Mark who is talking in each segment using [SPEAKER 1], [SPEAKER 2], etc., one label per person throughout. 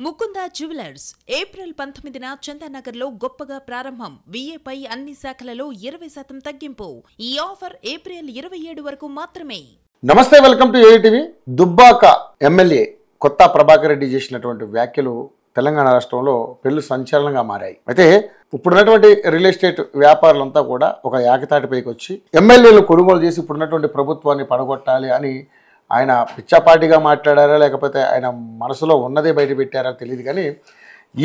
[SPEAKER 1] Mukunda jewellers April 19న చందానగర్లో గొప్పగా ప్రారంభం. విఏపై అన్ని శాఖలలో 20% తగ్గింపు. ఈ ఆఫర్ ఏప్రిల్ 27 వరకు మాత్రమే.
[SPEAKER 2] నమస్తే, welcome to ATV. Dubbaka MLA కొత్త ప్రభాకర్ రెడ్డి చేసినటువంటి వ్యాఖ్యలు తెలంగాణ రాష్ట్రంలో పెళ్లి సంచలనంగా మారాయి. అయితే ఇప్పుడున్నటువంటి రియల్ ఎస్టేట్ వ్యాపారులంతా కూడా ఒక ఏకతాటిపైకి వచ్చి ఎమ్మెల్యేలు కొనుగోలు చేసి ఇప్పుడున్నటువంటి ప్రభుత్వాన్ని పడగొట్టాలి అని ఆయన పిచ్చాపాటిగా మాట్లాడారా లేకపోతే ఆయన మనసులో ఉన్నదే బయట పెట్టారా తెలియదు, కానీ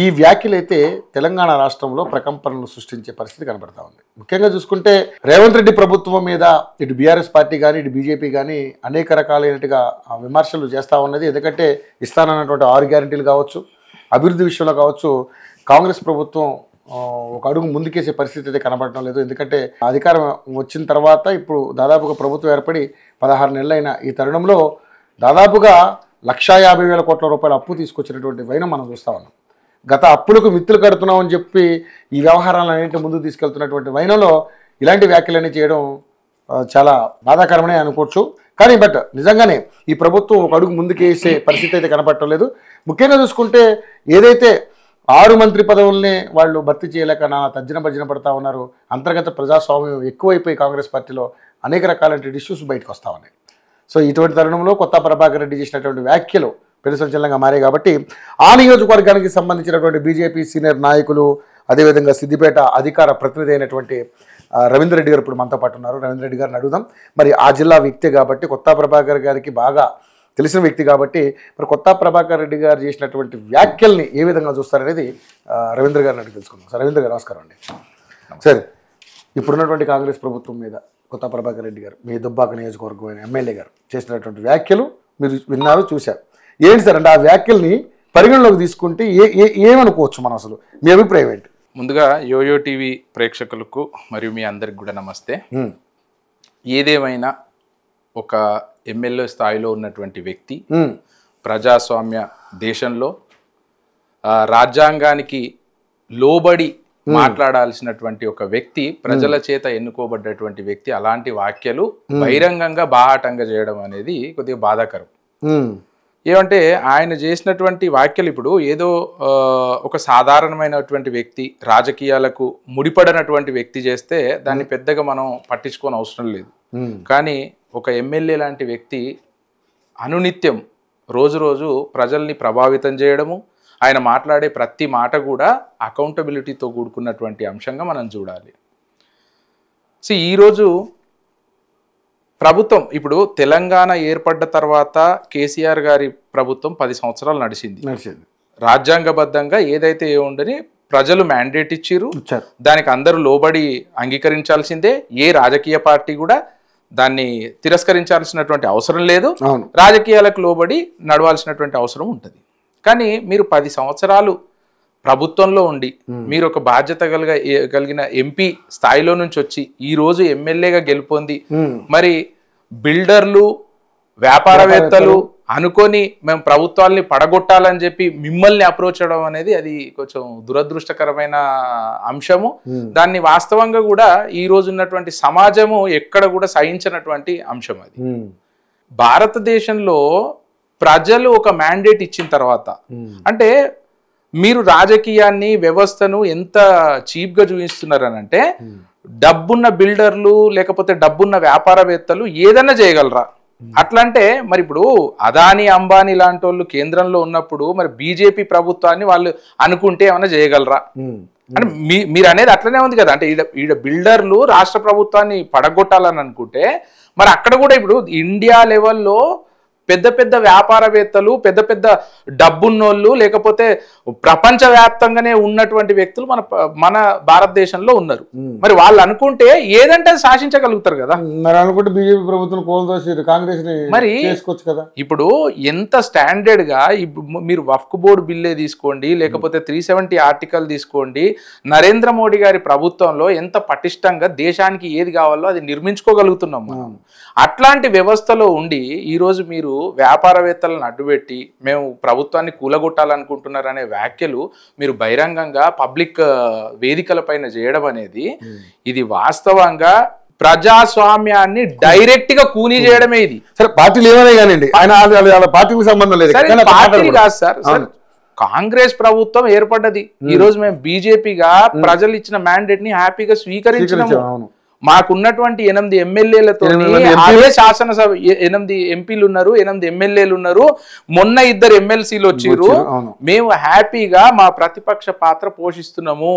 [SPEAKER 2] ఈ వ్యాఖ్యలు అయితే తెలంగాణ రాష్ట్రంలో ప్రకంపనలు సృష్టించే పరిస్థితి కనబడతా ఉంది. ముఖ్యంగా చూసుకుంటే రేవంత్ రెడ్డి ప్రభుత్వం మీద ఇటు బీఆర్ఎస్ పార్టీ కానీ ఇటు బీజేపీ కానీ అనేక రకాలైనట్టుగా విమర్శలు చేస్తూ ఉన్నది. ఎందుకంటే ఇస్తానన్నటువంటి 6 గ్యారెంటీలు కావచ్చు, అభివృద్ధి విషయంలో కావచ్చు, కాంగ్రెస్ ప్రభుత్వం ఒక అడుగు ముందుకేసే పరిస్థితి అయితే కనబడటం లేదు. ఎందుకంటే అధికారం వచ్చిన తర్వాత ఇప్పుడు దాదాపుగా ప్రభుత్వం ఏర్పడి 16 నెలలైన ఈ తరుణంలో దాదాపుగా 1,50,000 కోట్ల రూపాయల అప్పు తీసుకొచ్చినటువంటి వైనం మనం చూస్తూ ఉన్నాం. గత అప్పులకు మిత్తులు కడుతున్నామని చెప్పి ఈ వ్యవహారాలన్నింటి ముందుకు తీసుకెళ్తున్నటువంటి వైనంలో ఇలాంటి వ్యాఖ్యలన్నీ చేయడం చాలా బాధాకరమనే అనుకోవచ్చు. కానీ నిజంగానే ఈ ప్రభుత్వం ఒక అడుగు ముందుకేసే పరిస్థితి అయితే కనపడటం లేదు. ముఖ్యంగా చూసుకుంటే ఏదైతే 6 మంత్రి పదవుల్ని వాళ్ళు భర్తీ చేయలేక తర్జన భర్జన పడతా ఉన్నారు. అంతర్గత ప్రజాస్వామ్యం ఎక్కువైపోయి కాంగ్రెస్ పార్టీలో అనేక రకాలైన ఇష్యూస్ బయటకు వస్తూ ఉన్నాయి. సో ఇటువంటి తరుణంలో కొత్త ప్రభాకర్ రెడ్డి చేసినటువంటి వ్యాఖ్యలు పెను సంచలనంగా మారాయి. కాబట్టి ఆ నియోజకవర్గానికి సంబంధించినటువంటి బీజేపీ సీనియర్ నాయకులు, అదేవిధంగా సిద్దిపేట అధికార ప్రతినిధి అయినటువంటి రవీందర్ రెడ్డి గారు ఇప్పుడు మనతో పాటు ఉన్నారు. రవీందర్ రెడ్డి గారిని అడుగుదాం. మరి ఆ జిల్లా వ్యక్తి కాబట్టి, కొత్త ప్రభాకర్ గారికి బాగా తెలిసిన వ్యక్తి కాబట్టి, మరి కొత్త ప్రభాకర్ రెడ్డి గారు చేసినటువంటి వ్యాఖ్యల్ని ఏ విధంగా చూస్తారనేది రవీంద్ర గారిని అడిగి తెలుసుకుందాం. సార్ రవీంద్ర గారు నమస్కారం అండి. సార్, ఇప్పుడున్నటువంటి కాంగ్రెస్ ప్రభుత్వం మీద కొత్త ప్రభాకర్ రెడ్డి గారు, మీ దుబ్బాక నియోజకవర్గం ఎమ్మెల్యే గారు చేసినటువంటి వ్యాఖ్యలు మీరు విన్నారు, చూశారు. ఏంటి సార్ అంటే ఆ వ్యాఖ్యల్ని పరిగణలోకి తీసుకుంటే ఏమనుకోవచ్చు మనం, అసలు మీ అభిప్రాయం ఏంటి?
[SPEAKER 3] ముందుగా యోయో టీవీ ప్రేక్షకులకు మరియు మీ అందరికి కూడా నమస్తే. ఏదేమైనా ఒక ఎమ్మెల్యే స్థాయిలో ఉన్నటువంటి వ్యక్తి ప్రజాస్వామ్య దేశంలో రాజ్యాంగానికి లోబడి మాట్లాడాల్సినటువంటి ఒక వ్యక్తి, ప్రజల చేత ఎన్నుకోబడ్డటువంటి వ్యక్తి అలాంటి వ్యాఖ్యలు బహిరంగంగా బాహాటంగా చేయడం అనేది కొద్దిగా బాధాకరం. ఏమంటే ఆయన చేసినటువంటి వ్యాఖ్యలు ఇప్పుడు ఏదో ఒక సాధారణమైనటువంటి వ్యక్తి, రాజకీయాలకు ముడిపడినటువంటి వ్యక్తి చేస్తే దాన్ని పెద్దగా మనం పట్టించుకోని అవసరం లేదు. కానీ ఒక ఎమ్మెల్యే లాంటి వ్యక్తి అనునిత్యం రోజు రోజు ప్రజల్ని ప్రభావితం చేయడము, ఆయన మాట్లాడే ప్రతి మాట కూడా అకౌంటబిలిటీతో కూడుకున్నటువంటి అంశంగా మనం చూడాలి. సో ఈరోజు ప్రభుత్వం, ఇప్పుడు తెలంగాణ ఏర్పడ్డ తర్వాత కేసీఆర్ గారి ప్రభుత్వం 10 సంవత్సరాలు నడిచింది. రాజ్యాంగబద్ధంగా ఏదైతే ఏముండని ప్రజలు మ్యాండేట్ ఇచ్చిర్రు, దానికి అందరూ లోబడి అంగీకరించాల్సిందే. ఏ రాజకీయ పార్టీ కూడా దాన్ని తిరస్కరించాల్సినటువంటి అవసరం లేదు. రాజకీయాలకు లోబడి నడవాల్సినటువంటి అవసరం ఉంటుంది. కానీ మీరు 10 సంవత్సరాలు ప్రభుత్వంలో ఉండి మీరు ఒక బాధ్యత కలిగిన ఎంపీ స్థాయిలో నుంచి వచ్చి ఈరోజు ఎమ్మెల్యేగా గెలుపొంది, మరి బిల్డర్లు, వ్యాపారవేత్తలు అనుకొని మేము ప్రభుత్వాల్ని పడగొట్టాలని చెప్పి మిమ్మల్ని అప్రోచ్ అవడం అనేది అది కొంచెం దురదృష్టకరమైన అంశము. దాన్ని వాస్తవంగా కూడా ఈ రోజు ఉన్నటువంటి సమాజము ఎక్కడ కూడా సహించినటువంటి అంశం. అది భారతదేశంలో ప్రజలు ఒక మ్యాండేట్ ఇచ్చిన తర్వాత, అంటే మీరు రాజకీయాన్ని, వ్యవస్థను ఎంత చీప్గా చూపిస్తున్నారనంటే, డబ్బున్న బిల్డర్లు లేకపోతే డబ్బున్న వ్యాపారవేత్తలు ఏదైనా చేయగలరా? అట్లంటే మరి ఇప్పుడు అదానీ, అంబానీ లాంటి వాళ్ళు కేంద్రంలో ఉన్నప్పుడు మరి బీజేపీ ప్రభుత్వాన్ని వాళ్ళు అనుకుంటే ఏమైనా చేయగలరా? అంటే మీరు అనేది అట్లనే ఉంది కదా. అంటే ఈడ బిల్డర్లు రాష్ట్ర ప్రభుత్వాన్ని పడగొట్టాలని అనుకుంటే మరి అక్కడ కూడా ఇప్పుడు ఇండియా లెవెల్లో పెద్ద పెద్ద వ్యాపారవేత్తలు, పెద్ద పెద్ద డబ్బున్నోళ్ళు, లేకపోతే ప్రపంచవ్యాప్తంగానే ఉన్నటువంటి వ్యక్తులు మన భారతదేశంలో ఉన్నారు. మరి వాళ్ళు అనుకుంటే ఏదంటే శాసించగలుగుతారు కదా.
[SPEAKER 2] మరి అనుకుంటే బీజేపీ ప్రభుత్వం కాంగ్రెస్
[SPEAKER 3] మరి కదా. ఇప్పుడు ఎంత స్టాండర్డ్ గా మీరు వక్ఫ్ బోర్డు బిల్లే తీసుకోండి, లేకపోతే 370 ఆర్టికల్ తీసుకోండి, నరేంద్ర మోడీ గారి ప్రభుత్వంలో ఎంత పటిష్టంగా దేశానికి ఏది కావాలో అది నిర్మించుకోగలుగుతున్నాం మనం. అట్లాంటి వ్యవస్థలో ఉండి ఈరోజు మీరు వ్యాపారవేత్తలను అడ్డుపెట్టి మేము ప్రభుత్వాన్ని కూలగొట్టాలనుకుంటున్నారు అనే వ్యాఖ్యలు మీరు బహిరంగంగా పబ్లిక్ వేదికలపైన చేయడం అనేది ఇది వాస్తవంగా ప్రజాస్వామ్యాన్ని డైరెక్ట్ గా కూనీ చేయడమే. ఇది
[SPEAKER 2] సరే, పార్టీలు ఏమైనా కానివ్వండి, ఆయన పార్టీకి సంబంధం లేదు.
[SPEAKER 3] పార్టీ కాదు సార్. కాంగ్రెస్ ప్రభుత్వం ఏర్పడ్డది. ఈ రోజు మేము బీజేపీగా ప్రజలు ఇచ్చిన మ్యాండేట్ ని హ్యాపీగా స్వీకరించినాము. మాకున్నటువంటి 8 ఎమ్మెల్యేలతో అదే శాసనసభ 8 ఎంపీలు ఉన్నారు, 8 ఎమ్మెల్యేలు ఉన్నారు, మొన్న 2 ఎమ్మెల్సీలు వచ్చిర్రు. మేము హ్యాపీగా మా ప్రతిపక్ష పాత్ర పోషిస్తున్నాము.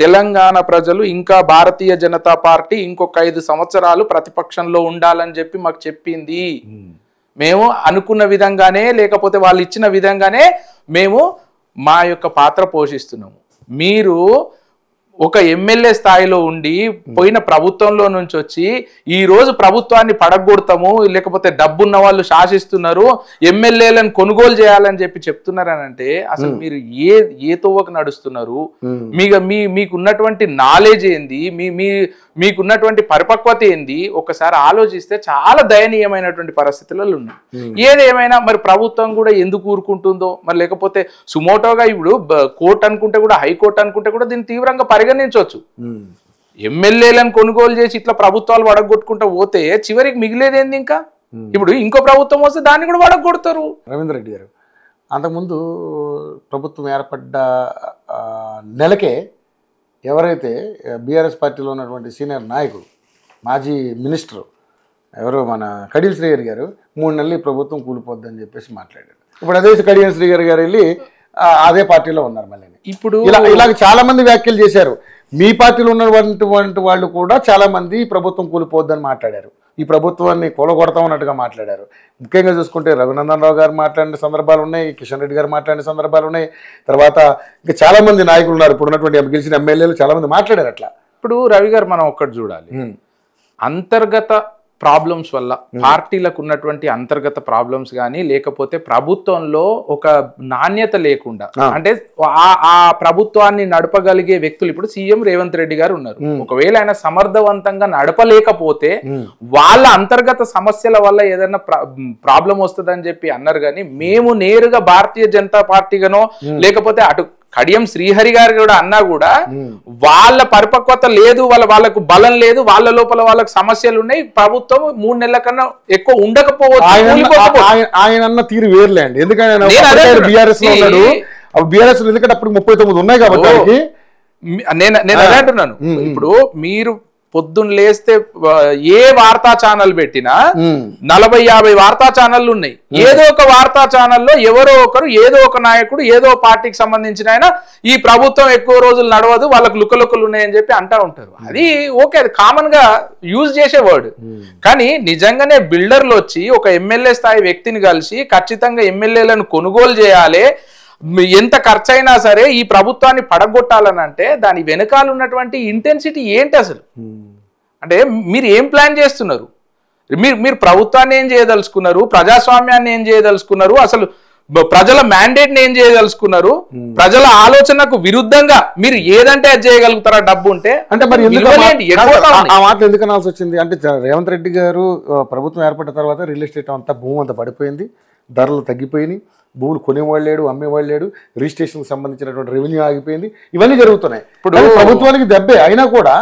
[SPEAKER 3] తెలంగాణ ప్రజలు ఇంకా భారతీయ జనతా పార్టీ ఇంకొక 5 సంవత్సరాలు ప్రతిపక్షంలో ఉండాలని చెప్పి మాకు చెప్పింది. మేము అనుకున్న విధంగానే లేకపోతే వాళ్ళు ఇచ్చిన విధంగానే మేము మా యొక్క పాత్ర పోషిస్తున్నాము. మీరు ఒక ఎమ్మెల్యే స్థాయిలో ఉండి పోయిన ప్రభుత్వంలో నుంచి వచ్చి ఈ రోజు ప్రభుత్వాన్ని పడగొడతాము, లేకపోతే డబ్బున్న వాళ్ళు శాసిస్తున్నారు, ఎమ్మెల్యేలను కొనుగోలు చేయాలని చెప్పి చెప్తున్నారనంటే అసలు మీరు ఏ తోవకు నడుస్తున్నారు? మీకున్నటువంటి నాలెడ్జ్ ఏంది, మీకున్నటువంటి పరిపక్వత ఏంది? ఒకసారి ఆలోచిస్తే చాలా దయనీయమైనటువంటి పరిస్థితులలో ఉన్నాయి. ఏదేమైనా మరి ప్రభుత్వం కూడా ఎందుకు ఊరుకుంటుందో మరి, లేకపోతే సుమోటోగా ఇప్పుడు కోర్టు అనుకుంటే కూడా, హైకోర్టు అనుకుంటే కూడా దీన్ని తీవ్రంగా పరిగణించవచ్చు. ఎమ్మెల్యేలను కొనుగోలు చేసి ఇట్లా ప్రభుత్వాలు వడగొట్టుకుంటూ పోతే చివరికి మిగిలేది ఏంది? ఇంకా ఇప్పుడు ఇంకో ప్రభుత్వం వస్తే దాన్ని కూడా వడగొడతారు.
[SPEAKER 2] రవీంద్ర రెడ్డి గారు, అంతకుముందు ప్రభుత్వం ఏర్పడ్డ నెలకే ఎవరైతే బీఆర్ఎస్ పార్టీలో ఉన్నటువంటి సీనియర్ నాయకుడు, మాజీ మినిస్టర్ ఎవరో మన కడియం శ్రీగారి గారు 3 నెలలు ఈ ప్రభుత్వం కూలిపోద్దని చెప్పేసి మాట్లాడారు. ఇప్పుడు అదే కడియం శ్రీగారి గారు వెళ్ళి అదే పార్టీలో ఉన్నారు. మళ్ళీ ఇప్పుడు ఇలాగ చాలా మంది వ్యాఖ్యలు చేశారు. మీ పార్టీలో ఉన్నటువంటి వాళ్ళు కూడా చాలా మంది ప్రభుత్వం కూలిపోద్దని మాట్లాడారు. ఈ ప్రభుత్వాన్ని కూలగొడతామన్నట్టుగా మాట్లాడారు. ముఖ్యంగా చూసుకుంటే రఘునందన్ రావు గారు మాట్లాడిన సందర్భాలు ఉన్నాయి, కిషన్ రెడ్డి గారు మాట్లాడిన సందర్భాలు ఉన్నాయి. తర్వాత ఇంకా చాలా మంది నాయకులు ఉన్నారు, ఇప్పుడు ఉన్నటువంటి గెలిచిన ఎమ్మెల్యేలు చాలా మంది మాట్లాడారు. అట్లా
[SPEAKER 3] ఇప్పుడు రవి గారు మనం ఒక్కటి చూడాలి, అంతర్గత ప్రాబ్లమ్స్ వల్ల పార్టీలకు ఉన్నటువంటి అంతర్గత ప్రాబ్లమ్స్ కానీ, లేకపోతే ప్రభుత్వంలో ఒక నాణ్యత లేకుండా, అంటే ఆ ప్రభుత్వాన్ని నడపగలిగే వ్యక్తులు ఇప్పుడు సీఎం రేవంత్ రెడ్డి గారు ఉన్నారు. ఒకవేళ ఆయన సమర్థవంతంగా నడపలేకపోతే వాళ్ళ అంతర్గత సమస్యల వల్ల ఏదైనా ప్రాబ్లం వస్తుందని చెప్పి అన్నారు. కానీ మేము నేరుగా భారతీయ జనతా పార్టీగానో లేకపోతే అటు కడియం శ్రీహరి గారు కూడా అన్నా కూడా వాళ్ళ పరిపక్వత లేదు, వాళ్ళకు బలం లేదు, వాళ్ళ లోపల వాళ్ళకి సమస్యలు ఉన్నాయి. ప్రభుత్వం 3 నెలల కన్నా ఎక్కువ ఉండకపోవచ్చు.
[SPEAKER 2] ఆయన అన్న తీరు వేర్లేండి. ఎందుకంటే బీఆర్ఎస్ ఎందుకంటే అప్పుడు 39 ఉన్నాయి కాబట్టి
[SPEAKER 3] నేను అదే అంటున్నాను. ఇప్పుడు మీరు పొద్దున్న లేస్తే ఏ వార్తా ఛానల్ పెట్టినా 40-50 వార్తా ఛానళ్ళు ఉన్నాయి. ఏదో ఒక వార్తా ఛానల్లో ఎవరో ఒకరు, ఏదో ఒక నాయకుడు, ఏదో పార్టీకి సంబంధించిన ఆయన ఈ ప్రభుత్వం ఎక్కువ రోజులు నడవదు, వాళ్ళకు లుక్కలుక్కలు ఉన్నాయని చెప్పి అంటా ఉంటారు. అది ఓకే, అది కామన్ గా యూజ్ చేసే వర్డ్. కానీ నిజంగానే బిల్డర్లు వచ్చి ఒక ఎమ్మెల్యే స్థాయి వ్యక్తిని కలిసి ఖచ్చితంగా ఎమ్మెల్యేలను కొనుగోలు చేయాలి, ఎంత ఖర్చు అయినా సరే ఈ ప్రభుత్వాన్ని పడగొట్టాలని అంటే దాని వెనకాల ఉన్నటువంటి ఇంటెన్సిటీ ఏంటి అసలు? అంటే మీరు ఏం ప్లాన్ చేస్తున్నారు? మీరు ప్రభుత్వాన్ని ఏం చేయదలుచుకున్నారు? ప్రజాస్వామ్యాన్ని ఏం చేయదలుచుకున్నారు? అసలు ప్రజల మ్యాండేట్ని ఏం చేయదలుచుకున్నారు? ప్రజల ఆలోచనకు విరుద్ధంగా మీరు ఏదంటే అది చేయగలుగుతారా డబ్బు ఉంటే?
[SPEAKER 2] అంటే మరి ఆ మాట ఎందుకు అనాల్సి వచ్చింది అంటే, రేవంత్ రెడ్డి గారు ప్రభుత్వం ఏర్పడిన తర్వాత రియల్ ఎస్టేట్ అంతా భూమి అంతా పడిపోయింది, ధరలు తగ్గిపోయినాయి, భూములు కొనేవాళ్ళు లేడు, అమ్మేవాళ్ళు లేడు, రిజిస్ట్రేషన్కి సంబంధించినటువంటి రెవెన్యూ ఆగిపోయింది, ఇవన్నీ జరుగుతున్నాయి. ఇప్పుడు ప్రభుత్వానికి దెబ్బే అయినా కూడా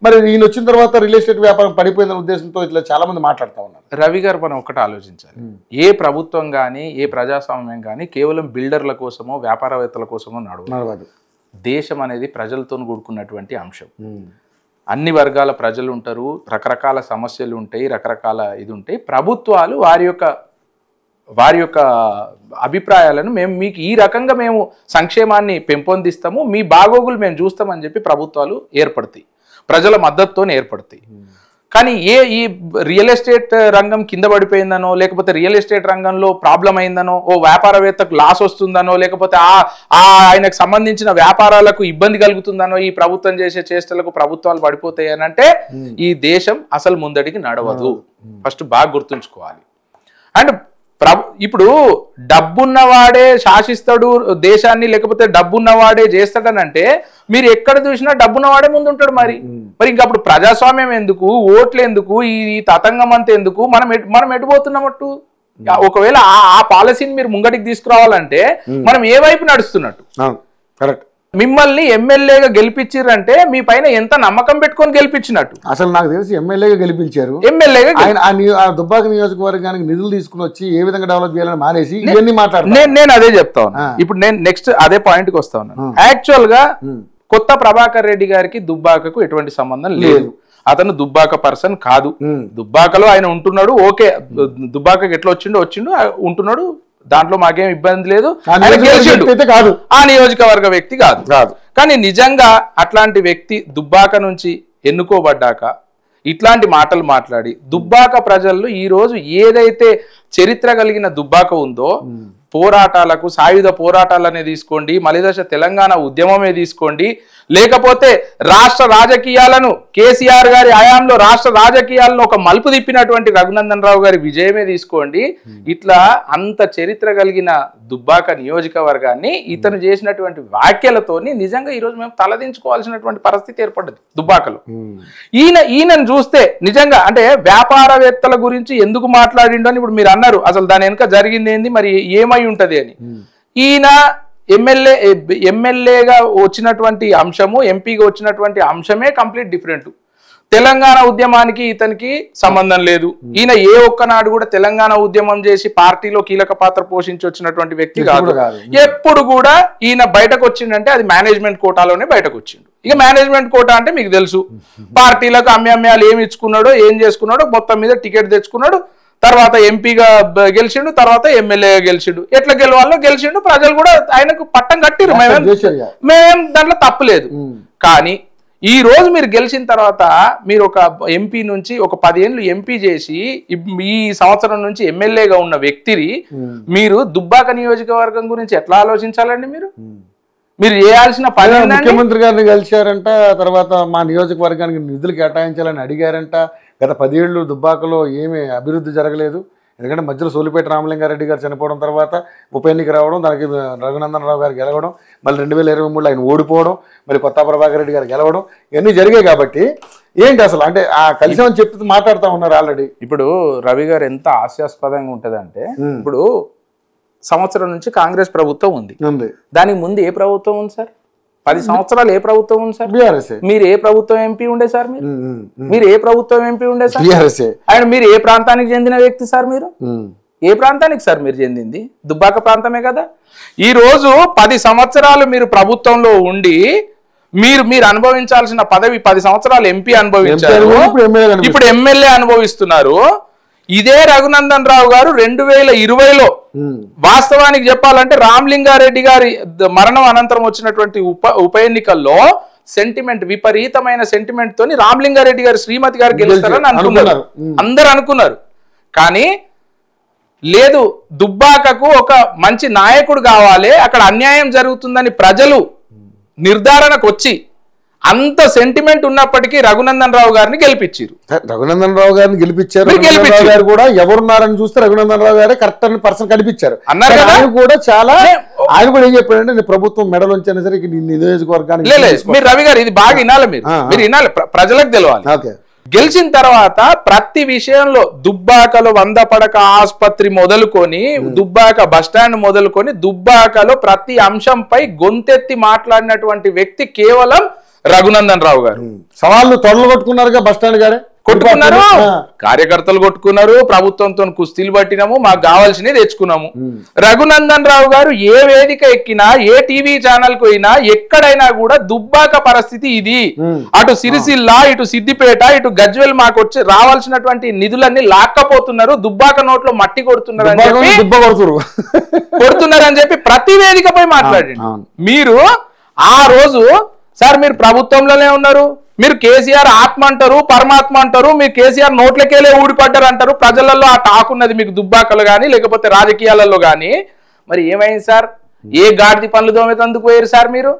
[SPEAKER 2] మరి ఈయన వచ్చిన తర్వాత రియల్ ఎస్టేట్ వ్యాపారం పడిపోయిందనే ఉద్దేశంతో ఇట్లా చాలా మంది మాట్లాడుతూ ఉన్నారు.
[SPEAKER 3] రవి గారు మనం ఒకటి ఆలోచించాలి, ఏ ప్రభుత్వం కానీ ఏ ప్రజాస్వామ్యం కానీ కేవలం బిల్డర్ల కోసమో వ్యాపారవేత్తల కోసమో నడవదు. దేశం అనేది ప్రజలతో కూడుకున్నటువంటి అంశం. అన్ని వర్గాల ప్రజలు ఉంటారు, రకరకాల సమస్యలు ఉంటాయి, రకరకాల ఇది ఉంటాయి. ప్రభుత్వాలు వారి యొక్క అభిప్రాయాలను మేము మీకు ఈ రకంగా మేము సంక్షేమాన్ని పెంపొందిస్తాము, మీ బాగోగులు మేము చూస్తామని చెప్పి ప్రభుత్వాలు ఏర్పడతాయి, ప్రజల మద్దతుతో ఏర్పడతాయి. కానీ ఈ రియల్ ఎస్టేట్ రంగం కింద పడిపోయిందనో, లేకపోతే రియల్ ఎస్టేట్ రంగంలో ప్రాబ్లం అయిందనో, ఓ వ్యాపారవేత్తకు లాస్ వస్తుందనో, లేకపోతే ఆయనకు సంబంధించిన వ్యాపారాలకు ఇబ్బంది కలుగుతుందనో ఈ ప్రభుత్వం చేసే చేష్టలకు ప్రభుత్వాలు పడిపోతాయి అని అంటే ఈ దేశం అసలు ముందడికి నడవదు. ఫస్ట్ బాగా గుర్తుంచుకోవాలి. అండ్ ఇప్పుడు డబ్బున్నవాడే శాసిస్తాడు దేశాన్ని, లేకపోతే డబ్బున్నవాడే చేస్తాడనంటే మీరు ఎక్కడ చూసినా డబ్బున్నవాడే ముందుంటాడు. మరి ఇంకా అప్పుడు ప్రజాస్వామ్యం ఎందుకు, ఓట్లు ఎందుకు, ఈ తతంగం అంతా ఎందుకు? మనం ఎటుపోతున్నట్టు? ఒకవేళ ఆ పాలసీని మీరు ముంగటికి తీసుకురావాలంటే మనం ఏ వైపు నడుస్తున్నట్టు?
[SPEAKER 2] కరెక్ట్.
[SPEAKER 3] మిమ్మల్ని ఎమ్మెల్యేగా గెలిపించారంటే మీ పైన ఎంత నమ్మకం పెట్టుకొని గెలిపించినట్టు.
[SPEAKER 2] అసలు నాకు తెలిసి ఎమ్మెల్యేగా గెలిపించారు.
[SPEAKER 3] ఎమ్మెల్యేగా
[SPEAKER 2] దుబ్బాక నియోజకవర్గానికి నిధులు తీసుకుని వచ్చి ఏ విధంగా డెవలప్ చేయాలని మానేసి ఇవన్నీ మాట్లాడుతాను.
[SPEAKER 3] నేను అదే చెప్తా ఉన్నా. ఇప్పుడు నేను నెక్స్ట్ అదే పాయింట్ కి వస్తా ఉన్నాను. యాక్చువల్ గా కొత్త ప్రభాకర్ రెడ్డి గారికి దుబ్బాకకు ఎటువంటి సంబంధం లేదు. అతను దుబ్బాక పర్సన్ కాదు. దుబ్బాకలో ఆయన ఉంటున్నాడు, ఓకే. దుబ్బాకకి ఎట్లా వచ్చిండు ఉంటున్నాడు, దాంట్లో మాకేం ఇబ్బంది లేదు. ఆ నియోజకవర్గ వ్యక్తి కాదు. కానీ నిజంగా అట్లాంటి వ్యక్తి దుబ్బాక నుంచి ఎన్నుకోబడ్డాక ఇట్లాంటి మాటలు మాట్లాడి దుబ్బాక ప్రజల్లో ఈ రోజు ఏదైతే చరిత్ర కలిగిన దుబ్బాక ఉందో, పోరాటాలకు సాయుధ పోరాటాలనే తీసుకోండి, మలిదశ తెలంగాణ ఉద్యమమే తీసుకోండి, లేకపోతే రాష్ట్ర రాజకీయాలను కేసీఆర్ గారి హయాంలో రాష్ట్ర రాజకీయాలను ఒక మలుపు తిప్పినటువంటి రఘునందన్ రావు గారి విజయమే తీసుకోండి. ఇట్లా అంత చరిత్ర కలిగిన దుబ్బాక నియోజకవర్గాన్ని ఇతను చేసినటువంటి వ్యాఖ్యలతోని నిజంగా ఈరోజు మేము తలదించుకోవాల్సినటువంటి పరిస్థితి ఏర్పడ్డది దుబ్బాకలో. ఈయనను చూస్తే నిజంగా అంటే వ్యాపారవేత్తల గురించి ఎందుకు మాట్లాడిండు అని ఇప్పుడు మీరు అన్నారు. అసలు దాని వెనుక జరిగింది ఏంది, మరి ఏమై ఉంటది అని. ఈయన ఎమ్మెల్యేగా వచ్చినటువంటి అంశము, ఎంపీగా వచ్చినటువంటి అంశమే కంప్లీట్ డిఫరెంట్. తెలంగాణ ఉద్యమానికి ఇతనికి సంబంధం లేదు. ఈయన ఏ ఒక్కనాడు కూడా తెలంగాణ ఉద్యమం చేసి పార్టీలో కీలక పాత్ర పోషించి వచ్చినటువంటి వ్యక్తి కాదు. ఎప్పుడు కూడా ఈయన బయటకు వచ్చిండంటే అది మేనేజ్మెంట్ కోటాలోనే బయటకు వచ్చిండు. ఇక మేనేజ్మెంట్ కోటా అంటే మీకు తెలుసు, పార్టీలకు అమ్మాలు ఏమి ఇచ్చుకున్నాడో ఏం చేసుకున్నాడో మొత్తం మీద టికెట్ తెచ్చుకున్నాడు, తర్వాత ఎంపీగా గెలిచిండు, తర్వాత ఎమ్మెల్యేగా గెలిచిండు. ఎట్లా గెలవాలో గెలిచిండు, ప్రజలు కూడా ఆయనకు పట్టం కట్టిరు. మేమేం దాంట్లో తప్పులేదు. కానీ ఈ రోజు మీరు గెలిచిన తర్వాత మీరు ఒక ఎంపీ నుంచి ఒక 10 ఏళ్ళు ఎంపీ చేసి ఈ సంవత్సరం నుంచి ఎమ్మెల్యేగా ఉన్న వ్యక్తిని మీరు దుబ్బాక నియోజకవర్గం గురించి ఎట్లా ఆలోచించాలండి? మీరు చేయాల్సిన పని.
[SPEAKER 2] ముఖ్యమంత్రి గారిని కలిశారంట, తర్వాత మా నియోజకవర్గానికి నిధులు కేటాయించాలని అడిగారంట. గత 10 ఏళ్ళు దుబ్బాకలో ఏమీ అభివృద్ధి జరగలేదు. ఎందుకంటే మధ్యలో సోలిపేట రామలింగారెడ్డి గారు చనిపోవడం, తర్వాత ఉప ఎన్నిక రావడం, దానికి రఘునందన్ రావు గారు గెలవడం, మళ్ళీ 2023లో ఆయన ఓడిపోవడం, మరి కొత్త ప్రభాకర్ రెడ్డి గారు గెలవడం, ఇవన్నీ జరిగాయి. కాబట్టి ఏంటి అసలు అంటే ఆ కలిసి చెప్తూ మాట్లాడుతూ ఉన్నారు ఆల్రెడీ.
[SPEAKER 3] ఇప్పుడు రవి గారు ఎంత హాస్యాస్పదంగా ఉంటదంటే, ఇప్పుడు సంవత్సరం నుంచి కాంగ్రెస్ ప్రభుత్వం ఉంది. దానికి ముందు ఏ ప్రభుత్వం ఉంది సార్? 10 సంవత్సరాలు ఏ ప్రభుత్వం ఉంది సార్? మీరు ఏ ప్రభుత్వం ఎంపీ ఉండే సార్? మీరు ఏ ప్రభుత్వం ఎంపీ ఉండే సార్? అండ్ మీరు ఏ ప్రాంతానికి చెందిన వ్యక్తి సార్? మీరు ఏ ప్రాంతానికి సార్ మీరు చెందింది? దుబ్బాక ప్రాంతమే కదా. ఈ రోజు 10 సంవత్సరాలు మీరు ప్రభుత్వంలో ఉండి మీరు అనుభవించాల్సిన పదవి 10 సంవత్సరాలు ఎంపీ అనుభవించారు, ఇప్పుడు ఎమ్మెల్యే అనుభవిస్తున్నారు. ఇదే రఘునందన్ రావు గారు 2020లో వాస్తవానికి చెప్పాలంటే రామలింగారెడ్డి గారి మరణం అనంతరం వచ్చినటువంటి ఉప ఎన్నికల్లో సెంటిమెంట్, విపరీతమైన సెంటిమెంట్ తోని రామలింగారెడ్డి గారు శ్రీమతి గారు గెలుస్తారని అనుకున్నారు, అందరు అనుకున్నారు. కానీ లేదు, దుబ్బాకకు ఒక మంచి నాయకుడు కావాలి, అక్కడ అన్యాయం జరుగుతుందని ప్రజలు నిర్ధారణకు వచ్చి అంత సెంటిమెంట్ ఉన్నప్పటికీ రఘునందన్ రావు గారిని గెలిపించారు.
[SPEAKER 2] రఘునందన్ రావు గారిని గెలిపించారు కూడా. ఎవరున్నారని చూస్తే రఘునందన్ రావు గారే కరెక్ట్ అని పర్సన్ కనిపించారు అన్నారు కదా. ఆయన కూడా చాలా ఆయన కూడా ఏం చెప్పాడంటే, నేను ప్రభుత్వం మెడల్ వచ్చేనా సరే నియోజకవర్గానికి.
[SPEAKER 3] మీరు రవి గారు ఇది బాగా వినాలి, మీరు వినాలి, ప్రజలకు తెలియాలి. గెలిచిన తర్వాత ప్రతి విషయంలో దుబ్బాకలో 100 పడక ఆసుపత్రి మొదలుకొని, దుబ్బాక బస్టాండ్ మొదలుకొని, దుబ్బాకలో ప్రతి అంశంపై గొంతెత్తి మాట్లాడినటువంటి వ్యక్తి కేవలం రఘునందన్ రావు గారు.
[SPEAKER 2] సవాళ్ళు తొడలు కొట్టుకున్నారుగా బస్టాండ్ గారే,
[SPEAKER 3] కొట్టుకున్నారు, కార్యకర్తలు కొట్టుకున్నారు, ప్రభుత్వంతో కుస్తీలు పట్టినాము, మాకు కావాల్సినవి తెచ్చుకున్నాము. రఘునందన్ రావు గారు ఏ వేదిక ఎక్కినా, ఏ టీవీ ఛానల్ కు అయినా, ఎక్కడైనా కూడా దుబ్బాక పరిస్థితి ఇది, అటు సిరిసిల్ల, ఇటు సిద్దిపేట, ఇటు గజ్వెల్ మాకు వచ్చి రావాల్సినటువంటి నిధులన్నీ లాక్కపోతున్నారు, దుబ్బాక నోట్లో మట్టి కొడుతున్నారని చెప్పి ప్రతి వేదికపై మాట్లాడండి. మీరు ఆ రోజు సార్ మీరు ప్రభుత్వంలోనే ఉన్నారు, మీరు కేసీఆర్ ఆత్మ అంటారు, పరమాత్మ అంటారు, మీరు కేసీఆర్ నోట్లకెళ్ళే ఊడిపడ్డారు అంటారు. ప్రజలలో ఆ టాక్ ఉన్నది మీకు దుబ్బాకలు కానీ లేకపోతే రాజకీయాలలో కానీ. మరి ఏమైంది సార్? ఏ గాడిది పనులు దోమేతందుకు పోయారు సార్? మీరు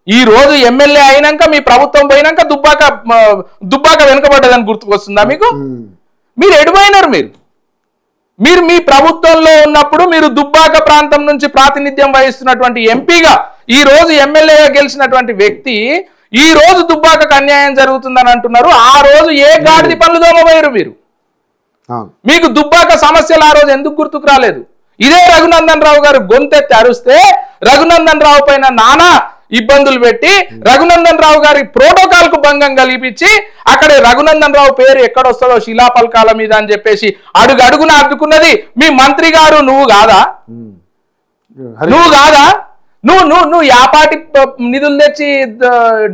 [SPEAKER 3] ఈ రోజు ఎమ్మెల్యే అయినాక మీ ప్రభుత్వం పోయినాక దుబ్బాక వెనుకబడ్డదని గుర్తుకొస్తుందా మీకు? మీరు ఎడిపోయినారు. మీరు మీ ప్రభుత్వంలో ఉన్నప్పుడు మీరు దుబ్బాక ప్రాంతం నుంచి ప్రాతినిధ్యం వహిస్తున్నటువంటి ఎంపీగా ఈ రోజు ఎమ్మెల్యేగా గెలిచినటువంటి వ్యక్తి ఈ రోజు దుబ్బాకకు అన్యాయం జరుగుతుందని అంటున్నారు. ఆ రోజు ఏ గాడిది పనులు దోమపోయారు మీరు? మీకు దుబ్బాక సమస్యలు ఆ రోజు ఎందుకు గుర్తుకు రాలేదు? ఇదే రఘునందన్ రావు గారు గొంతెత్తి అరుస్తే రఘునందన్ రావు పైన నానా ఇబ్బందులు పెట్టి రఘునందన్ రావు గారి ప్రోటోకాల్ కు భంగం కలిపించి అక్కడ రఘునందన్ రావు పేరు ఎక్కడొస్తుందో శిలాపలకాల మీద అని చెప్పేసి అడుగున అడ్డుకున్నది మీ మంత్రి గారు. నువ్వు కాదా నువ్వు యాపాటి నిధులు తెచ్చి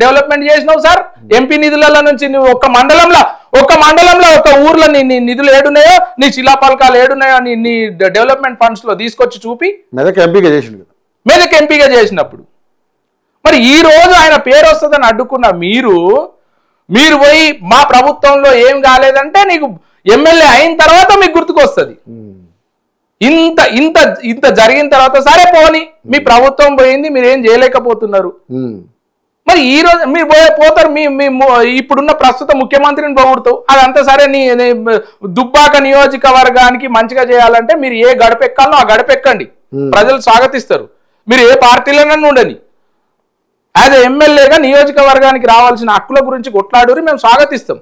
[SPEAKER 3] డెవలప్మెంట్ చేసినావు సార్. ఎంపీ నిధులలో నుంచి నువ్వు ఒక్క మండలంలో ఒక ఊర్లో నీ నిధులు ఏడున్నాయో, నీ శిలాపలకాలు ఏడున్నాయో నీ డెవలప్మెంట్ ఫండ్స్ లో తీసుకొచ్చి చూపి
[SPEAKER 2] మెదక్ ఎంపీగా
[SPEAKER 3] చేసినప్పుడు మరి ఈ రోజు ఆయన పేరు వస్తుందని అడ్డుకున్న మీరు పోయి మా ప్రభుత్వంలో ఏం కాలేదంటే నీకు ఎమ్మెల్యే అయిన తర్వాత మీకు గుర్తుకొస్తుంది. ఇంత ఇంత ఇంత జరిగిన తర్వాత సరే పోని మీ ప్రభుత్వం పోయింది, మీరు ఏం చేయలేకపోతున్నారు. మరి ఈ రోజు మీరు పోతారు ఇప్పుడున్న ప్రస్తుత ముఖ్యమంత్రిని పొగుడుతావు. అదంతా సరే నీ దుబ్బాక నియోజకవర్గానికి మంచిగా చేయాలంటే మీరు ఏ గడప ఎక్కాలో ఆ గడప ఎక్కండి, ప్రజలు స్వాగతిస్తారు. మీరు ఏ పార్టీలోనన్నా ఉండని యాజ్ ఎమ్మెల్యేగా నియోజకవర్గానికి రావాల్సిన హక్కుల గురించి కొట్లాడూరి మేము స్వాగతిస్తాం.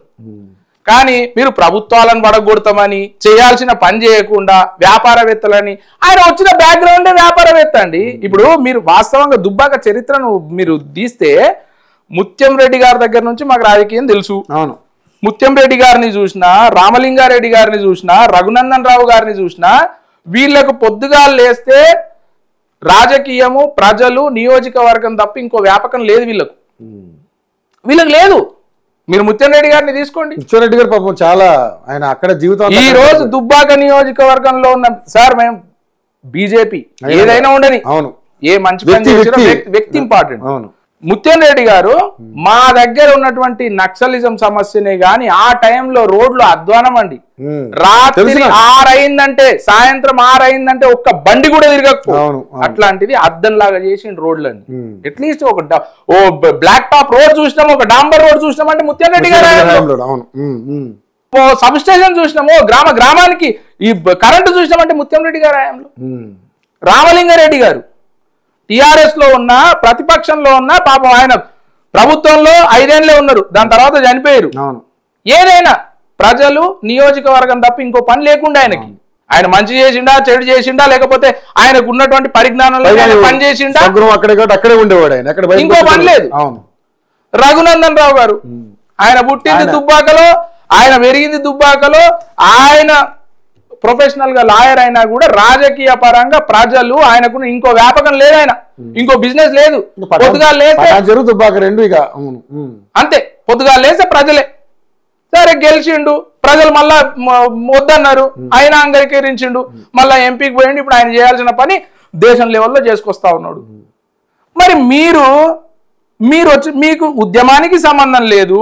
[SPEAKER 3] కానీ మీరు ప్రభుత్వాలను పడగొడతామని చేయాల్సిన పని చేయకుండా వ్యాపారవేత్తలని, ఆయన వచ్చిన బ్యాక్గ్రౌండే వ్యాపారవేత్త అండి. ఇప్పుడు మీరు వాస్తవంగా దుబ్బాక చరిత్రను మీరు తీస్తే ముత్యం రెడ్డి గారి దగ్గర నుంచి మాకు రాజకీయం తెలుసు. ముత్యం రెడ్డి గారిని చూసినా, రామలింగారెడ్డి గారిని చూసినా, రఘునందన్ రావు గారిని చూసినా వీళ్ళకు పొద్దుగా లేస్తే రాజకీయము, ప్రజలు, నియోజకవర్గం తప్ప ఇంకో వ్యాపకం లేదు వీళ్ళకు లేదు. మీరు ముత్యం రెడ్డి గారిని తీసుకోండి.
[SPEAKER 2] ముత్యం రెడ్డి గారు పాపం చాలా ఆయన అక్కడ జీవితం.
[SPEAKER 3] ఈ రోజు దుబ్బాక నియోజకవర్గంలో ఉన్న సార్ మేము బీజేపీ ఏదైనా ఉండని,
[SPEAKER 2] అవును,
[SPEAKER 3] ఏ మంచి పని చేసినా వ్యక్తి ఇంపార్టెంట్. అవును, ముత్యం రెడ్డి గారు మా దగ్గర ఉన్నటువంటి నక్సలిజం సమస్యనే గాని ఆ టైంలో రోడ్లు అధ్వానం అండి. రాత్రి 6 అయిందంటే, సాయంత్రం 6 అయిందంటే ఒక్క బండి కూడా తిరగకపో. అట్లాంటిది అద్దంలాగా చేసిండు రోడ్లని. అట్లీస్ట్ ఒక బ్లాక్ టాప్ రోడ్ చూసినాము, ఒక డాంబర్ రోడ్ చూసినాం అంటే ముత్యం రెడ్డి గారు. సబ్ స్టేషన్ చూసినాము, గ్రామానికి ఈ కరెంటు చూసినామంటే ముత్యం రెడ్డి గారు హయాంలో. రామలింగారెడ్డి గారు టిఆర్ఎస్ లో ఉన్న, ప్రతిపక్షంలో ఉన్న, పాపం ఆయన ప్రభుత్వంలో 5 ఏళ్లే ఉన్నారు, దాని తర్వాత చనిపోయారు. ఏదైనా ప్రజలు, నియోజకవర్గం తప్ప ఇంకో పని లేకుండా ఆయనకి. ఆయన మంచి చేసిండా, చెడు చేసిండా, లేకపోతే ఆయనకు ఉన్నటువంటి పరిజ్ఞానంలో పని చేసిండా,
[SPEAKER 2] అక్కడే ఉండేవాడు ఆయన,
[SPEAKER 3] ఇంకో పని లేదు. రఘునందన్ రావు గారు ఆయన పుట్టింది దుబ్బాకలో, ఆయన పెరిగింది దుబ్బాకలో, ఆయన ప్రొఫెషనల్ గా లాయర్ అయినా కూడా రాజకీయ పరంగా ప్రజలు ఆయనకు ఇంకో వ్యాపకం లేదు, ఆయన ఇంకో బిజినెస్ లేదు. పొద్దుగా లేస్తే అంతే, పొద్దుగా లేస్తే ప్రజలే. సరే గెలిచిండు, ప్రజలు మళ్ళా వద్దన్నారు, ఆయన అంగీకరించిండు, మళ్ళా ఎంపీకి పోయిండు. ఇప్పుడు ఆయన చేయాల్సిన పని దేశం లెవెల్లో చేసుకొస్తా ఉన్నాడు. మరి మీరు వచ్చి మీకు ఉద్యమానికి సంబంధం లేదు,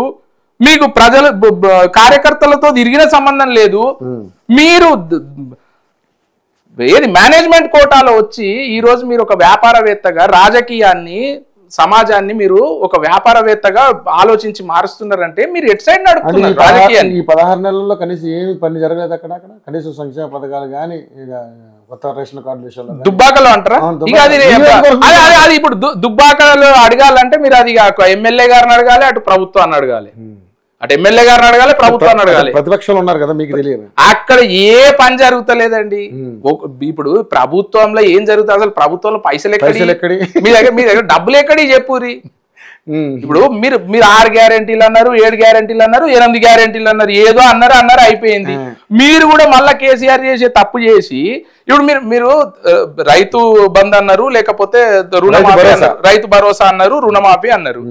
[SPEAKER 3] మీకు ప్రజలు కార్యకర్తలతో తిరిగిన సంబంధం లేదు. మీరు ఏది మేనేజ్మెంట్ కోటాలో వచ్చి ఈ రోజు మీరు ఒక వ్యాపారవేత్తగా రాజకీయాన్ని, సమాజాన్ని మీరు ఒక వ్యాపారవేత్తగా ఆలోచించి మారుస్తున్నారంటే మీరు ఎటు సైడ్ నడుపుతున్నారు రాజకీయాన్ని?
[SPEAKER 2] ఈ 16 నెలల్లో కనీసం ఏమి పని జరగలేదు అక్కడ కనీసం సంక్షేమ పథకాలు కానీ, కొత్త రేషన్ కార్డు విషయంలో
[SPEAKER 3] దుబ్బాకలో అంటారా? ఇక అది ఇప్పుడు దుబ్బాకలో అడగాలంటే మీరు అది ఎమ్మెల్యే గారిని అడగాలి, అటు ప్రభుత్వాన్ని అడగాలి. అటు ఎమ్మెల్యే గారిని అడగాలి, ప్రభుత్వాన్ని అడగాలి.
[SPEAKER 2] ప్రతిపక్షంలో ఉన్నారు కదా, మీకు తెలియదు.
[SPEAKER 3] అక్కడ ఏ పని జరుగుతలేదండి. ఇప్పుడు ప్రభుత్వంలో ఏం జరుగుతుంది? అసలు ప్రభుత్వంలో పైసలు ఎక్కడి, మీ దగ్గర డబ్బులు ఎక్కడి చెప్పురి. ఇప్పుడు మీరు 6 గ్యారెంటీలు అన్నారు, 7 గ్యారెంటీలు అన్నారు, 8 గ్యారెంటీలు అన్నారు, ఏదో అన్నారు అయిపోయింది. మీరు కూడా మళ్ళా కేసీఆర్ చేసే తప్పు చేసి ఇప్పుడు మీరు రైతు బంద్ అన్నారు, లేకపోతే రుణమాఫీ అన్నారు, రైతు భరోసా అన్నారు, రుణమాఫీ అన్నారు.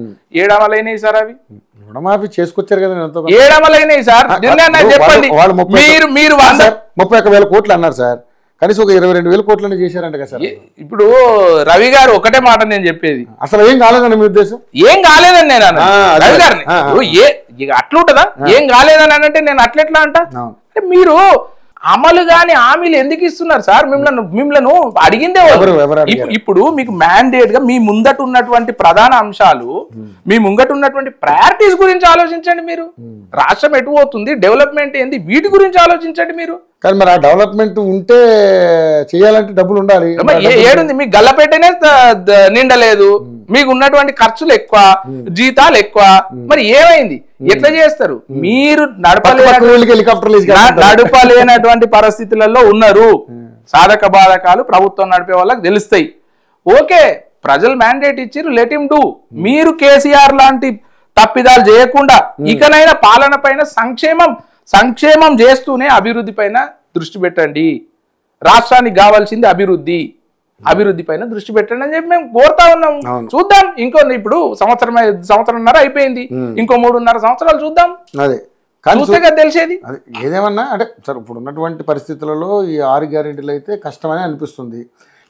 [SPEAKER 3] ఏడమలైనాయి సార్ అవి?
[SPEAKER 2] రుణమాఫీ చేసుకొచ్చారు కదా,
[SPEAKER 3] ఏడమలైనాయి సార్. చెప్పండి, మీరు
[SPEAKER 2] 31,000 కోట్లు అన్నారు సార్, కనీసం ఒక 22,000 కోట్లని చేశారంట కదా సార్.
[SPEAKER 3] ఇప్పుడు రవి గారు ఒకటే మాట నేను చెప్పేది,
[SPEAKER 2] అసలు ఏం కాలేదని మీ ఉద్దేశం?
[SPEAKER 3] ఏం కాలేదని నేను అన్నా రవి గారిని. అట్లుంటదా? ఏం కాలేదని అంటే నేను అట్లెట్లా అంట? మీరు అమలు గాని హామీలు ఎందుకు ఇస్తున్నారు సార్? మిమ్మల్ని అడిగిందే. ఇప్పుడు మీకు మ్యాండేట్ గా మీ ముందట ఉన్నటువంటి ప్రధాన అంశాలు, మీ ముంగట ఉన్నటువంటి ప్రయారిటీస్ గురించి ఆలోచించండి. మీరు రాష్ట్రం ఎటు పోతుంది, డెవలప్మెంట్ ఏంది, వీటి గురించి ఆలోచించండి మీరు.
[SPEAKER 2] కానీ మరి ఆ డెవలప్మెంట్ ఉంటే చేయాలంటే డబ్బులు ఉండాలి.
[SPEAKER 3] ఏడుంది? మీకు గల్లపెట్టనే నిండలేదు, మీకు ఉన్నటువంటి ఖర్చులు ఎక్కువ, జీతాలు ఎక్కువ. మరి ఏమైంది? ఎట్లా చేస్తారు? మీరు నడపలేనటువంటి పరిస్థితులలో ఉన్నారు. సాధక బాధకాలు ప్రభుత్వం నడిపే వాళ్ళకి తెలుస్తాయి. ఓకే, ప్రజలు మ్యాండేట్ ఇచ్చిరు, లెట్ హిమ్ డూ. మీరు కేసీఆర్ లాంటి తప్పిదాలు చేయకుండా ఇకనైనా పాలన పైన సంక్షేమం చేస్తూనే అభివృద్ధి పైన దృష్టి పెట్టండి. రాష్ట్రానికి కావాల్సింది అభివృద్ధి పైన దృష్టి పెట్టండి అని చెప్పి మేము కోరుతా ఉన్నాం. చూద్దాం, ఇప్పుడు సంవత్సరంన్నర అయిపోయింది, ఇంకో 3.5 సంవత్సరాలు చూద్దాం.
[SPEAKER 2] అదే చూస్తే తెలిసేది. అదే ఏదేమన్నా అంటే సార్ ఇప్పుడు ఉన్నటువంటి పరిస్థితులలో ఈ 6 గ్యారెంటీలు అయితే కష్టమని అనిపిస్తుంది.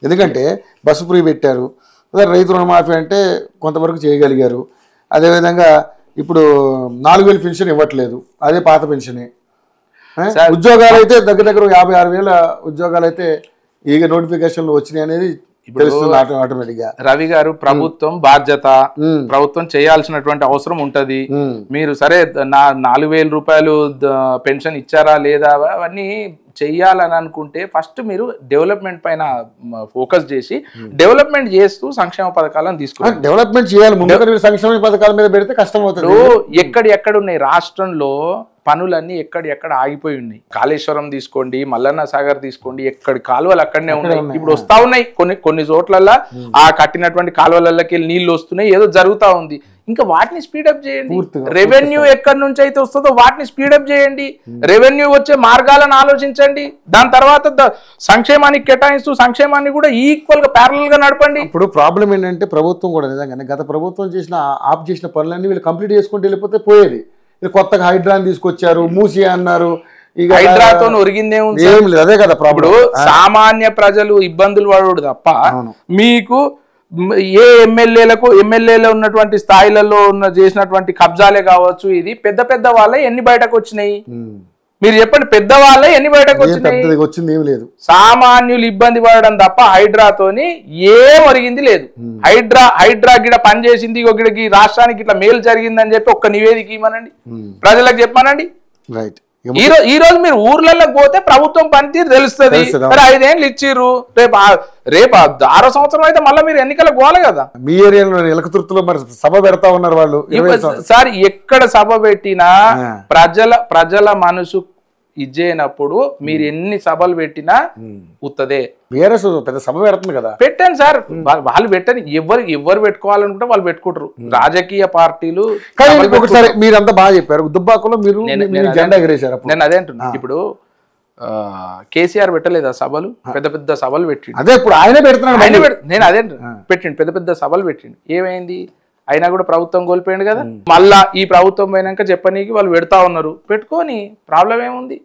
[SPEAKER 2] ఎందుకంటే బస్సు ఫ్రీ పెట్టారు, రైతు రుణమాఫీ అంటే కొంతవరకు చేయగలిగారు. అదేవిధంగా ఇప్పుడు 4000 పెన్షన్ ఇవ్వట్లేదు, అదే పాత పెన్షనే. ఉద్యోగాలు అయితే దగ్గర 56,000 ఉద్యోగాలు అయితే ఈ నోటిఫికేషన్లు వచ్చినాయి అనేది ఆటోమేటిక్గా.
[SPEAKER 3] రవి గారు, ప్రభుత్వం బాధ్యత, ప్రభుత్వం చేయాల్సినటువంటి అవసరం ఉంటది. మీరు సరే 4,000 రూపాయలు పెన్షన్ ఇచ్చారా లేదా అవన్నీ చెయ్యాలని అనుకుంటే ఫస్ట్ మీరు డెవలప్మెంట్ పైన ఫోకస్ చేసి డెవలప్మెంట్ చేస్తూ సంక్షేమ పథకాలను తీసుకుని
[SPEAKER 2] డెవలప్మెంట్ చేయాలి. ముందు సంక్షేమ పథకాల మీద పెడితే కష్టం అవుతుంది.
[SPEAKER 3] ఎక్కడ ఉన్నాయి రాష్ట్రంలో పనులన్నీ ఎక్కడ ఆగిపోయి ఉన్నాయి. కాళేశ్వరం తీసుకోండి, మల్లన్న సాగర్ తీసుకోండి, ఎక్కడి కాలువలు అక్కడనే ఉన్నాయి. ఇప్పుడు వస్తా ఉన్నాయి కొన్ని చోట్లల్లో ఆ కట్టినటువంటి కాలువలకి నీళ్లు వస్తున్నాయి, ఏదో జరుగుతా ఉంది. ఇంకా వాటిని స్పీడప్ చేయండి. రెవెన్యూ ఎక్కడి నుంచి అయితే వస్తుందో వాటిని స్పీడప్ చేయండి. రెవెన్యూ వచ్చే మార్గాలను ఆలోచించండి. దాని తర్వాత సంక్షేమానికి కేటాయిస్తూ సంక్షేమాన్ని కూడా ఈక్వల్ గా ప్యారలల్ గా నడపండి.
[SPEAKER 2] ఇప్పుడు ప్రాబ్లం ఏంటంటే ప్రభుత్వం కూడా నిజంగానే గత ప్రభుత్వం ఆప్ చేసిన పనులన్నీ వీళ్ళు కంప్లీట్ చేసుకుంటూ వెళ్ళిపోతే పోయేది. కొత్తగా హైడ్రాని తీసుకొచ్చారు, మూసి అన్నారు.
[SPEAKER 3] హైడ్రాతో ఒరిగిందే ఉంది,
[SPEAKER 2] అదే కదా ప్రాబ్లం.
[SPEAKER 3] సామాన్య ప్రజలు ఇబ్బందులు పడడు తప్ప మీకు ఏ ఎమ్మెల్యేలో ఉన్నటువంటి స్థాయిలలో చేసినటువంటి కబ్జాలే కావచ్చు. ఇది పెద్ద వాళ్ళే ఎన్ని బయటకు వచ్చినాయి మీరు చెప్పండి. పెద్దవాళ్ళే ఎన్ని బయటకు వచ్చినాయి? సామాన్యులు ఇబ్బంది పడడం తప్ప హైడ్రాతోని ఏం ఒరిగింది లేదు. హైడ్రా గిడ పనిచేసింది, గిడకి రాష్ట్రానికి ఇట్లా మేలు జరిగిందని చెప్పి ఒక్క నివేదిక ఇవ్వనండి, ప్రజలకు చెప్పానండి. ఈ రోజు మీరు ఊర్లలోకి పోతే ప్రభుత్వం పనితీరు తెలుస్తుంది. 5 ఏళ్ళు ఇచ్చిర్రు, రేపు 6వ సంవత్సరం అయితే మళ్ళీ మీరు ఎన్నికలకు పోవాలి కదా.
[SPEAKER 2] మీ ఏరియాలో ఎలకతుర్తిలో మరి సభ పెడతా ఉన్నారు వాళ్ళు.
[SPEAKER 3] సార్ ఎక్కడ సభ పెట్టినా ప్రజల మనసు ఇచ్చేనప్పుడు మీరు ఎన్ని సభలు పెట్టినా ఉత్తదే.
[SPEAKER 2] పెద్ద సభ పెడుతుంది కదా,
[SPEAKER 3] పెట్టండి సార్. వాళ్ళు పెట్టని ఎవరు పెట్టుకోవాలనుకుంటే వాళ్ళు పెట్టుకుంటారు. రాజకీయ పార్టీలు
[SPEAKER 2] ఒకసారి మీరంతా బాగా చెప్పారు. దుబ్బాకలో మీరు జెండా ఎగరేశారు.
[SPEAKER 3] నేను అదే అంటున్నా. ఇప్పుడు కేసీఆర్ పెట్టలేదా సభలు? పెద్ద సభలు పెట్టిండు.
[SPEAKER 2] అదే ఇప్పుడు ఆయన పెడుతున్నాడు.
[SPEAKER 3] నేను అదే పెట్టిండు, పెద్ద సభలు పెట్టిండు. ఏమైంది? అయినా కూడా ప్రభుత్వం కోల్పోయింది కదా. మళ్ళా ఈ ప్రభుత్వం పోయినాక చెప్పనీకి వాళ్ళు పెడతా ఉన్నారు. పెట్టుకొని ప్రాబ్లం ఏముంది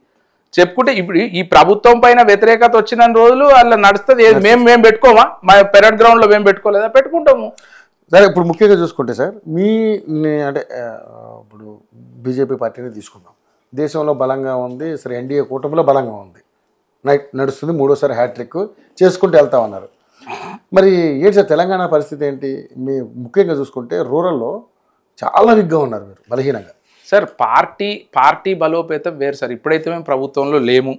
[SPEAKER 3] చెప్పుకుంటే. ఇప్పుడు ఈ ప్రభుత్వం పైన వ్యతిరేకత వచ్చిన రోజులు అలా నడుస్తుంది. మేము పెట్టుకోమా? మా పెరడ్ గ్రౌండ్ లో మేము పెట్టుకోలేదా? పెట్టుకుంటాము.
[SPEAKER 2] సరే ఇప్పుడు ముఖ్యంగా చూసుకుంటే సార్ అంటే ఇప్పుడు బీజేపీ పార్టీని తీసుకుందాం. దేశంలో బలంగా ఉంది, సరే ఎన్డీఏ కూటమిలో బలంగా ఉంది, నడుస్తుంది. 3వ హ్యాట్రిక్ చేసుకుంటూ వెళ్తా ఉన్నారు. మరి ఏంటి సార్ తెలంగాణ పరిస్థితి ఏంటి? మీ ముఖ్యంగా చూసుకుంటే రూరల్లో చాలా వీక్గా ఉన్నారు మీరు, బలహీనంగా.
[SPEAKER 3] సార్ పార్టీ బలోపేతం వేరు సార్. ఇప్పుడైతే మేము ప్రభుత్వంలో లేము,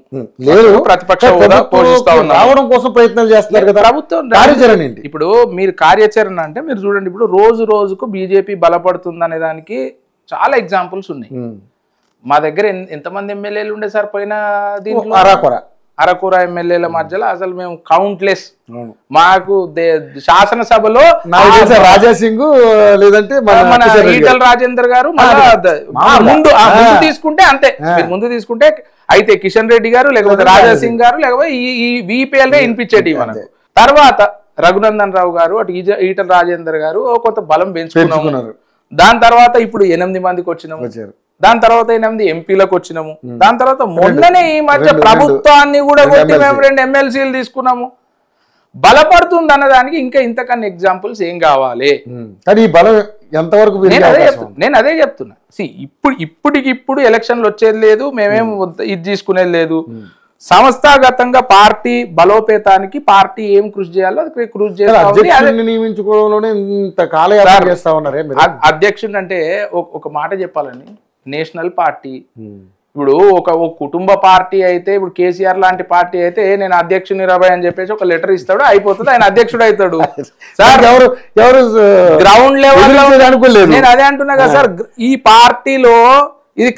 [SPEAKER 2] ప్రతిపక్ష హోదా పోషిస్తా ఉన్నాం, రావడం కోసం ప్రయత్నాలు చేస్తున్నారు కదా.
[SPEAKER 3] ప్రభుత్వం కార్యాచరణ ఏంటి? ఇప్పుడు మీరు కార్యాచరణ అంటే మీరు చూడండి, ఇప్పుడు రోజుకు బీజేపీ బలపడుతుంది అనే దానికి చాలా ఎగ్జాంపుల్స్ ఉన్నాయి. మా దగ్గర ఎంతమంది ఎమ్మెల్యేలు ఉండే సార్ పోయిన దీంట్లో? అరకూర ఎమ్మెల్యేల మధ్యలో అసలు మేము కౌంట్లెస్. మాకు శాసనసభలో
[SPEAKER 2] రాజాసింగ్ లేదంటే
[SPEAKER 3] మన ఈటల రాజేందర్ గారు ముందు తీసుకుంటే అంతే. ముందు తీసుకుంటే అయితే కిషన్ రెడ్డి గారు, లేకపోతే రాజాసింగ్ గారు, లేకపోతే ఈ విపిఎల్ వినిపించేటి మనకు. తర్వాత రఘునందన్ రావు గారు, అటు ఈటల రాజేందర్ గారు కొంత బలం పెంచుకున్నారు. దాని తర్వాత ఇప్పుడు 8 మందికి వచ్చినాము. దాని తర్వాత 8 ఎంపీలకు వచ్చినాము. దాని తర్వాత మొన్ననే ఈ మధ్య ప్రభుత్వాన్ని కూడా కొట్టి మేము 2 ఎమ్మెల్సీలు తీసుకున్నాము. బలపడుతుంది అన్నదానికి ఇంకా ఇంతకన్నా ఎగ్జాంపుల్స్ ఏం కావాలి? నేను అదే చెప్తున్నా. ఇప్పటికిప్పుడు ఎలక్షన్లు వచ్చేది లేదు, మేమేం ఇది తీసుకునేది లేదు. సంస్థాగతంగా పార్టీ బలోపేతానికి పార్టీ ఏం కృషి చేయాలో అది కృషి చేయాలి. అధ్యక్షుడు అంటే ఒక మాట చెప్పాలని, నేషనల్ పార్టీ ఇప్పుడు ఒక కుటుంబ పార్టీ అయితే, ఇప్పుడు కేసీఆర్ లాంటి పార్టీ అయితే నేను అధ్యక్షుని రాబాయ్ అని చెప్పేసి ఒక లెటర్ ఇస్తాడు, అయిపోతుంది, ఆయన అధ్యక్షుడు అవుతాడు. సార్ ఎవరు గ్రౌండ్ లెవెల్ అనుకోలేదు. నేను అదే అంటున్నా కదా సార్, ఈ పార్టీలో ఇది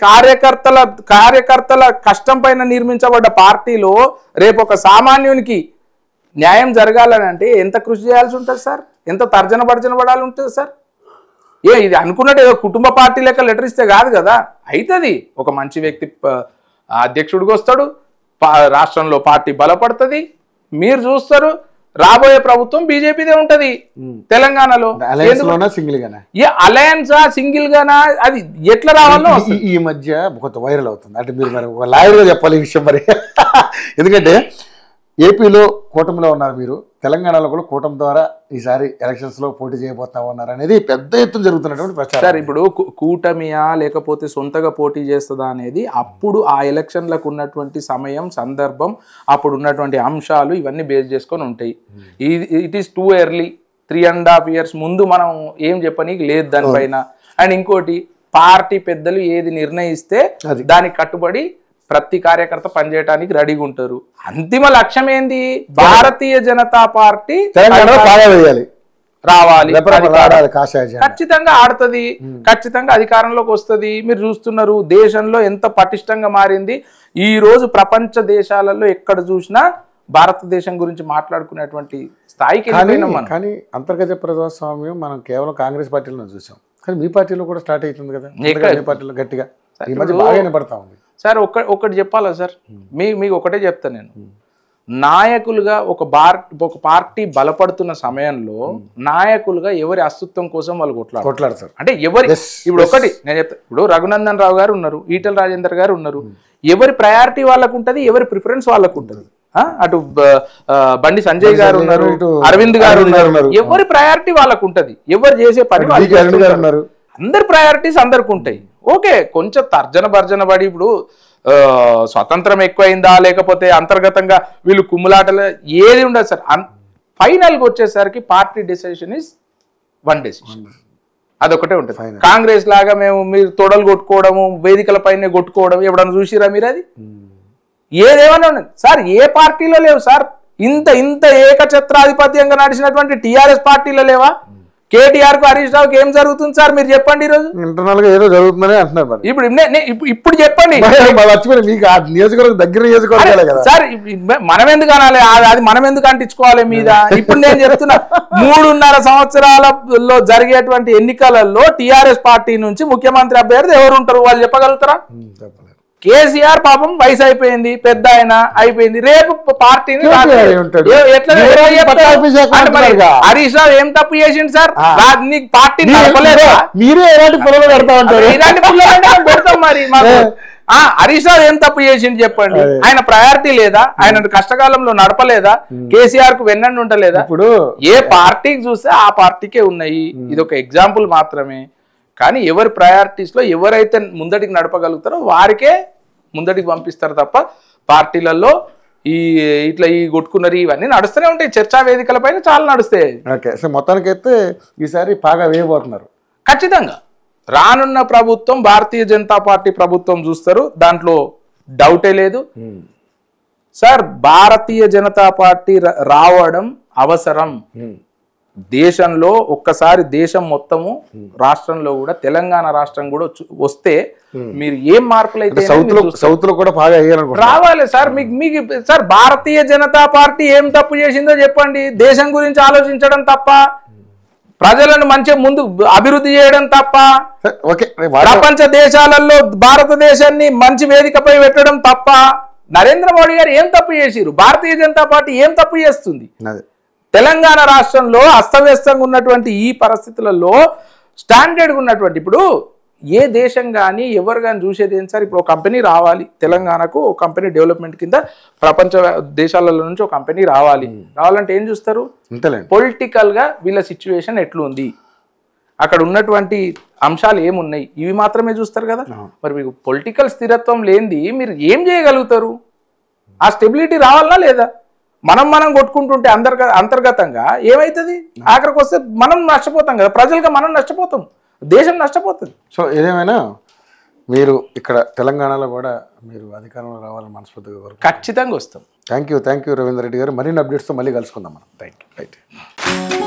[SPEAKER 3] కార్యకర్తల కష్టం పైన నిర్మించబడ్డ పార్టీలో రేపు ఒక సామాన్యునికి న్యాయం జరగాలని అంటే ఎంత కృషి చేయాల్సి ఉంటుంది సార్, ఎంత తర్జన భర్జన పడాలి ఉంటుంది సార్. ఇది అనుకున్నట్టు ఏదో కుటుంబ పార్టీ లెక్క లెటర్ ఇస్తే కాదు కదా, అవుతుంది. ఒక మంచి వ్యక్తి అధ్యక్షుడికి వస్తాడు, రాష్ట్రంలో పార్టీ బలపడుతుంది, మీరు చూస్తారు. రాబోయే ప్రభుత్వం బీజేపీదే ఉంటది తెలంగాణలో. అలయన్సా సింగిల్ గానా అది ఎట్లా రావాలో
[SPEAKER 2] ఈ మధ్య కొంత వైరల్ అవుతుంది. అంటే మీరు మరి ఒక లాయర్గా చెప్పాలి ఈ విషయం మరి. ఎందుకంటే ఏపీలో కూటమిలో ఉన్నారు మీరు, తెలంగాణలో కూడా కూటమి ద్వారా ఈసారి ఎలక్షన్స్లో పోటీ చేయబోతా ఉన్నారు అనేది పెద్ద ఎత్తున జరుగుతున్నటువంటి ప్రచారం.
[SPEAKER 3] సార్ ఇప్పుడు కూటమియా లేకపోతే సొంతగా పోటీ చేస్తుందా అనేది అప్పుడు ఆ ఎలక్షన్లకు ఉన్నటువంటి సమయం, సందర్భం, అప్పుడు ఉన్నటువంటి అంశాలు ఇవన్నీ బేస్ చేసుకొని ఉంటాయి. It is too early, 3.5 years ముందు మనం ఏం చెప్పనీకి లేదు దానిపైన. అండ్ ఇంకోటి, పార్టీ పెద్దలు ఏది నిర్ణయిస్తే దానికి కట్టుబడి ప్రతి కార్యకర్త పనిచేయడానికి రెడీగా ఉంటారు. అంతిమ లక్ష్యం ఏంది? భారతీయ జనతా పార్టీ రావాలి, ఖచ్చితంగా ఆడుతుంది, ఖచ్చితంగా అధికారంలోకి వస్తుంది. మీరు చూస్తున్నారు దేశంలో ఎంత పటిష్టంగా మారింది. ఈ రోజు ప్రపంచ దేశాలలో ఎక్కడ చూసినా భారతదేశం గురించి మాట్లాడుకునేటువంటి స్థాయికి వెళ్ళిపోయినాం మనం.
[SPEAKER 2] కానీ అంతర్గత ప్రజాస్వామ్యం మనం కేవలం కాంగ్రెస్ పార్టీలో చూసాం, కానీ మీ పార్టీలో కూడా స్టార్ట్ అవుతుంది కదా, మీ పార్టీలో గట్టిగా ఈ మధ్య బాగా వినపడతా ఉంది.
[SPEAKER 3] సార్ ఒకటి చెప్పాలా సార్, మీకు ఒకటే చెప్తాను నేను. నాయకులుగా ఒక పార్టీ బలపడుతున్న సమయంలో నాయకులుగా ఎవరి అస్తిత్వం కోసం వాళ్ళు కొట్లాడతారు. అంటే ఎవరి, ఇప్పుడు ఒకటి నేను చెప్తాను, ఇప్పుడు రఘునందన్ రావు గారు ఉన్నారు, ఈటల రాజేందర్ గారు ఉన్నారు. ఎవరి ప్రయారిటీ వాళ్ళకు ఉంటుంది, ఎవరి ప్రిఫరెన్స్ వాళ్ళకు ఉంటుంది. అటు బండి సంజయ్ గారు ఉన్నారు, అరవింద్ గారు ఉన్నారు. ఎవరి ప్రయారిటీ వాళ్ళకు ఉంటది, ఎవరు చేసే పని వాళ్ళు, అందరి ప్రయారిటీస్ అందరికి ఉంటాయి. ఓకే, కొంచెం తర్జన భర్జన పడి ఇప్పుడు స్వతంత్రం ఎక్కువైందా లేకపోతే అంతర్గతంగా వీళ్ళు కుమ్ములాటలు ఏది ఉండదు సార్. ఫైనల్గా వచ్చేసరికి party decision is one decision, అదొకటే ఉంటుంది. కాంగ్రెస్ లాగా మీరు తొడలు కొట్టుకోవడము, వేదికల పైన కొట్టుకోవడం ఎప్పుడన్నా చూసిరా మీరు? అది ఏదేమన్నా ఉండదు సార్, ఏ పార్టీలో లేవు సార్. ఇంత ఏకఛత్రాధిపత్యంగా నడిచినటువంటి టీఆర్ఎస్ పార్టీలో లేవా? కేటీఆర్ కు, హరీష్ రావుకి ఏం జరుగుతుంది సార్ మీరు చెప్పండి. ఈరోజు
[SPEAKER 2] ఇంటర్నల్ గా ఏదో జరుగుతుందని అంటున్నారు.
[SPEAKER 3] ఇప్పుడు చెప్పండి సార్, మనం ఎందుకు అనాలి? అది మనం ఎందుకు అంటించుకోవాలి మీద? ఇప్పుడు నేను చెప్తున్నా, 3.5 సంవత్సరాలలో జరిగేటువంటి ఎన్నికలలో టీఆర్ఎస్ పార్టీ నుంచి ముఖ్యమంత్రి అభ్యర్థి ఎవరు ఉంటారు వాళ్ళు చెప్పగలుగుతారా? కేసీఆర్ పాపం వయసు అయిపోయింది, పెద్ద ఆయన అయిపోయింది, రేపు పార్టీని హరీష్ రావు ఏం తప్పు చేసిండు సార్? నీకు పార్టీ పెడతాం మరి. హరీష్ రావు ఏం తప్పు చేసిండు చెప్పండి? ఆయన ప్రయారిటీ లేదా? ఆయన కష్టకాలంలో నడపలేదా? కేసీఆర్ కు వెన్నండి ఉండలేదా? ఇప్పుడు ఏ పార్టీకి చూస్తే ఆ పార్టీకే ఉన్నాయి. ఇది ఒక ఎగ్జాంపుల్ మాత్రమే. కానీ ఎవరి ప్రయారిటీస్ లో ఎవరైతే ముందటికి నడపగలుగుతారో వారికే ముందటికి పంపిస్తారు తప్ప పార్టీలలో ఇట్లా కొట్టుకున్నారు ఇవన్నీ నడుస్తూనే ఉంటాయి. చర్చా వేదికల పైన చాలా నడుస్తాయి.
[SPEAKER 2] మొత్తానికైతే ఈసారి బాగా వేయబోతున్నారు.
[SPEAKER 3] ఖచ్చితంగా రానున్న ప్రభుత్వం భారతీయ జనతా పార్టీ ప్రభుత్వం చూస్తారు, దాంట్లో డౌటే లేదు సార్. భారతీయ జనతా పార్టీ రావడం అవసరం. దేశంలో ఒక్కసారి దేశం మొత్తము, రాష్ట్రంలో కూడా, తెలంగాణ రాష్ట్రం కూడా వస్తే మీరు ఏం మార్పులు అయితే
[SPEAKER 2] సౌత్ లో కూడా బాగా
[SPEAKER 3] రావాలి సార్. మీకు సార్ భారతీయ జనతా పార్టీ ఏం తప్పు చేసిందో చెప్పండి. దేశం గురించి ఆలోచించడం తప్ప, ప్రజలను మంచిగా ముందు అభివృద్ధి చేయడం తప్ప, ప్రపంచ దేశాలలో భారతదేశాన్ని మంచి వేదికపై పెట్టడం తప్ప, నరేంద్ర మోడీ గారు ఏం తప్పు చేసిరు? భారతీయ జనతా పార్టీ ఏం తప్పు చేస్తుంది? తెలంగాణ రాష్ట్రంలో అస్తవ్యస్తంగా ఉన్నటువంటి ఈ పరిస్థితులలో స్టాండర్డ్గా ఉన్నటువంటి, ఇప్పుడు ఏ దేశం కానీ ఎవరు కానీ చూసేది ఏంటి సార్? ఇప్పుడు ఒక కంపెనీ రావాలి తెలంగాణకు, ఒక కంపెనీ డెవలప్మెంట్ కింద ప్రపంచ దేశాలలో నుంచి ఒక కంపెనీ రావాలంటే ఏం చూస్తారు? పొలిటికల్ గా వీళ్ళ సిచ్యువేషన్ ఎట్లుంది, అక్కడ ఉన్నటువంటి అంశాలు ఏమున్నాయి, ఇవి మాత్రమే చూస్తారు కదా. మరి మీకు పొలిటికల్ స్థిరత్వం లేనిది మీరు ఏం చేయగలుగుతారు? ఆ స్టెబిలిటీ రావాలా లేదా? మనం కొట్టుకుంటుంటే అంతర్గతంగా ఏమైతుంది? ఆఖరికి వస్తే మనం నష్టపోతాం కదా, ప్రజలుగా మనం నష్టపోతాం, దేశం నష్టపోతుంది.
[SPEAKER 2] సో ఏదేమైనా మీరు ఇక్కడ తెలంగాణలో కూడా మీరు అధికారంలో రావాలని మనస్ఫూర్తిగా
[SPEAKER 3] ఖచ్చితంగా వస్తాం.
[SPEAKER 2] థ్యాంక్ యూ రవీందర్ రెడ్డి గారు. మరిన్ని అప్డేట్స్తో మళ్ళీ కలుసుకుందాం మనం. Thank you.